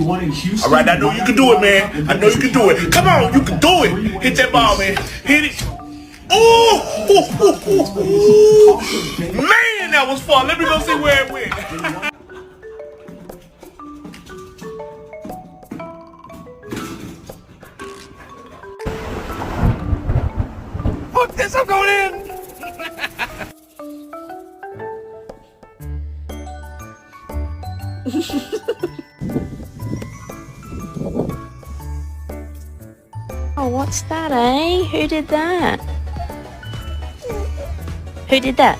All right, I know you can do it, man. I know you can do it. Come on, you can do it. Hit that ball, man. Hit it. Ooh, man, that was fun. Let me go see where it went. Fuck this, I'm going in. Oh, what's that, eh? Who did that? Who did that?